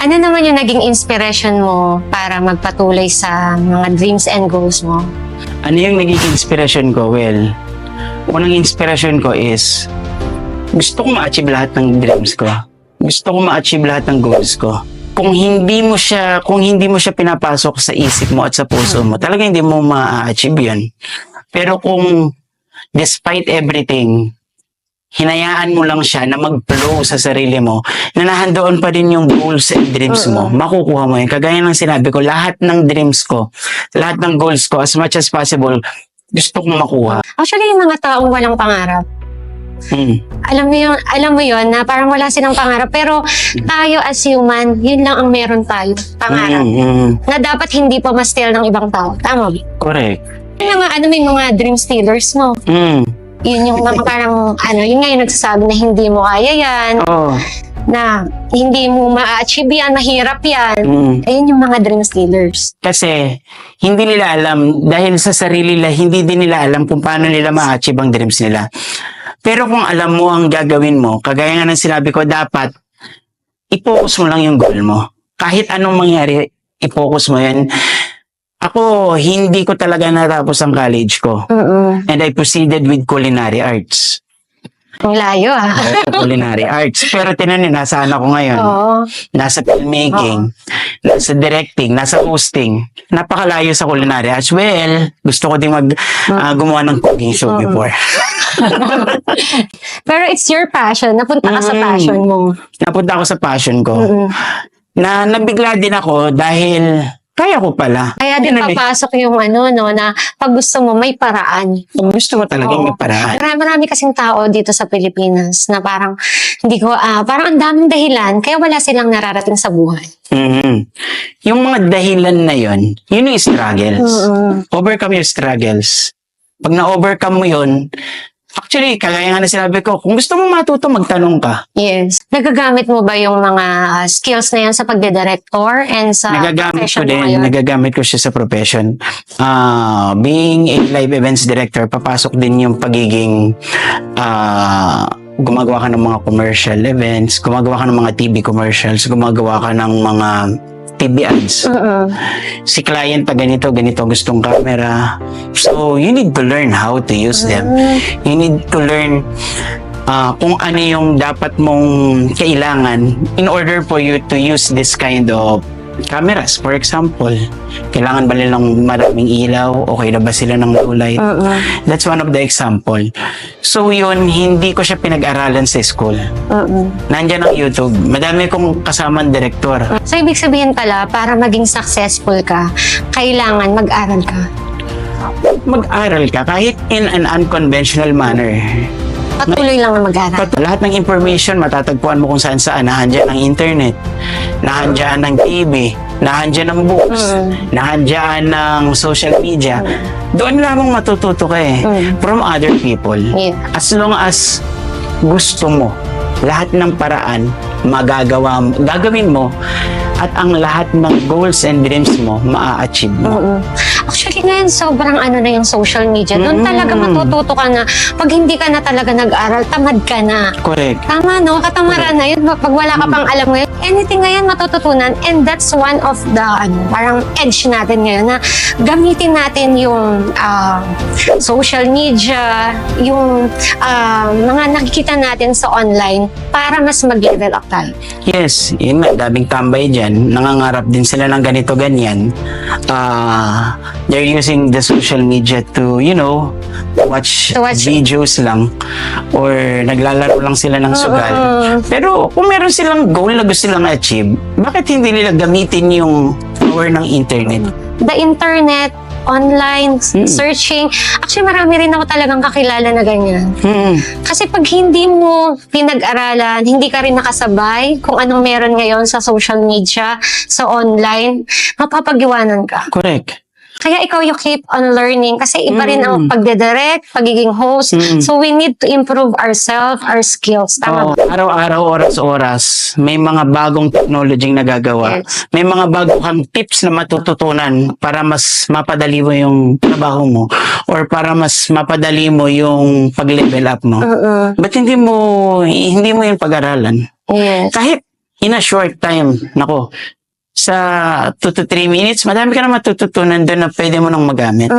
Ano naman yung naging inspiration mo para magpatuloy sa mga dreams and goals mo? Ano yung naging inspiration ko? Well, unang inspiration ko is gusto ko ma-achieve lahat ng dreams ko. Gusto ko ma-achieve lahat ng goals ko. Kung hindi mo siya pinapasok sa isip mo at sa puso mo, talaga hindi mo ma-achieve 'yan. Pero kung despite everything, hinayaan mo lang siya na mag-flow sa sarili mo, na nahandoon pa din yung goals and dreams mo, makukuha mo yun. Kagaya ng sinabi ko, lahat ng dreams ko, lahat ng goals ko, as much as possible, gusto kong makuha. Actually, yung mga taong walang pangarap, alam mo yun, na parang wala silang pangarap, pero tayo as human, yun lang ang meron tayo, pangarap. Na dapat hindi pa ma-steal ng ibang tao. Tama ba? Correct. May mga dream stealers mo. Yun yung mga parang, yun nga yung nagsasabi na hindi mo kaya yan, na hindi mo ma-achieve yan, mahirap yan. Ayun yung mga dream stealers. Kasi, hindi nila alam, dahil sa sarili nila, hindi din nila alam kung paano nila ma-achieve ang dreams nila. Pero kung alam mo ang gagawin mo, kagaya nga ng sinabi ko, dapat, i-focus mo lang yung goal mo. Kahit anong mangyari, i-focus mo yan. Ako, hindi ko talaga natapos ang college ko. And I proceeded with culinary arts. Ang layo Culinary arts. Pero tinan niyo, nasaan ako ngayon? Nasa filmmaking, nasa directing, nasa hosting. Napakalayo sa culinary arts. Well, gusto ko din gumawa ng cooking show before. Pero it's your passion. Napunta ka sa passion mo. Napunta ako sa passion ko. Na nabigla din ako dahil kaya ko pala. Kaya din papasok yung na pag gusto mo, may paraan. Kung gusto mo talaga may paraan. Marami kasing tao dito sa Pilipinas na parang, parang ang daming dahilan, kaya wala silang nararating sa buhay. Yung mga dahilan na yun yung struggles. Overcome your struggles. Pag na-overcome mo yun, actually, kagaya nga na sinabi ko, kung gusto mo matuto, magtanong ka. Yes. Nagagamit mo ba yung mga skills na yan sa pagde-director and sa Nagagamit ko siya sa profession. Being a live events director, papasok din yung pagiging gumagawa ka ng mga commercial events, gumagawa ka ng mga TV commercials, gumagawa ka ng mga TV ads. Si client pa ganito gustong camera. So, you need to learn how to use them. You need to learn kung ano yung dapat mong kailangan in order for you to use this kind of cameras. For example, kailangan ba nilang maraming ilaw? Okay na ba sila ng low light? That's one of the example. So yun, hindi ko siya pinag-aralan sa school. Nandiyan ang YouTube. Madami kong kasamang direktor. So ibig sabihin pala, para maging successful ka, kailangan mag-aral ka. Mag-aral ka kahit in an unconventional manner. Patuloy lang na mag-aral. Lahat ng information matatagpuan mo kung saan. Nahandyan ang internet, nahandyan ng TV, nahandyan ng books, nahandyan ng social media. Doon lamang matututo ka from other people. As long as gusto mo, lahat ng paraan gagawin mo, at ang lahat ng goals and dreams mo, maa-achieve mo. Actually ngayon, sobrang na yung social media. Doon talaga matututo ka na. Pag hindi ka na talaga nag-aral, tamad ka na. Correct. Tama, no? Katamaran na yun. Pag wala ka pang alam ngayon, anything ngayon matututunan. And that's one of the, parang edge natin ngayon na gamitin natin yung social media, yung mga nakikita natin sa online para mas mag-level up tayo. Yes, yun nga, daming tambay dyan. Nangangarap din sila ng ganito-ganyan. They're using the social media to, watch videos lang. Or naglalaro lang sila ng sugal. Pero kung meron silang goal na gusto silang achieve, bakit hindi nila gamitin yung power ng internet? The internet, online, searching. Actually, marami rin ako talagang kakilala na ganyan. Kasi pag hindi mo pinag-aralan, hindi ka rin nakasabay kung anong meron ngayon sa social media, sa online, mapapag-iwanan ka. Correct. Kaya ikaw yung keep on learning kasi iba rin ang pagdedirect, pagiging host. So we need to improve ourselves, our skills. Tama ba? Araw-araw, oras-oras, may mga bagong technology na gagawa. Yes. May mga bago kang tips na matututunan para mas mapadali mo yung trabaho mo or para mas mapadali mo yung pag-level up mo. Ba't hindi mo yung pag-aralan? Yes. Kahit in a short time, nako, sa 2 to 3 minutes, madami ka na matututunan doon na pwede mo nang magamit.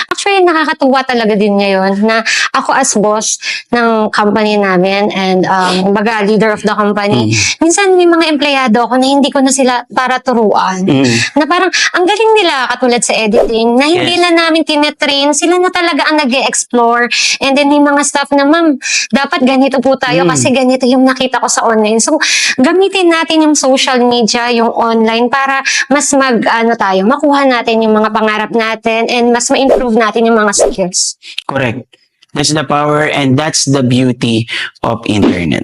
Actually, nakakatuwa talaga din ngayon na ako as boss ng company namin and kumbaga leader of the company, minsan may mga empleyado ako na hindi ko na sila para turuan. Na parang ang galing nila katulad sa editing na hindi na namin tinetrain, sila na talaga ang nag-e-explore. And then may mga staff na, ma'am, dapat ganito po tayo kasi ganito yung nakita ko sa online. So, gamitin natin yung social media, yung online para mas makuha natin yung mga pangarap natin and mas ma-improve natin yung mga skills. Correct. That's the power and that's the beauty of internet.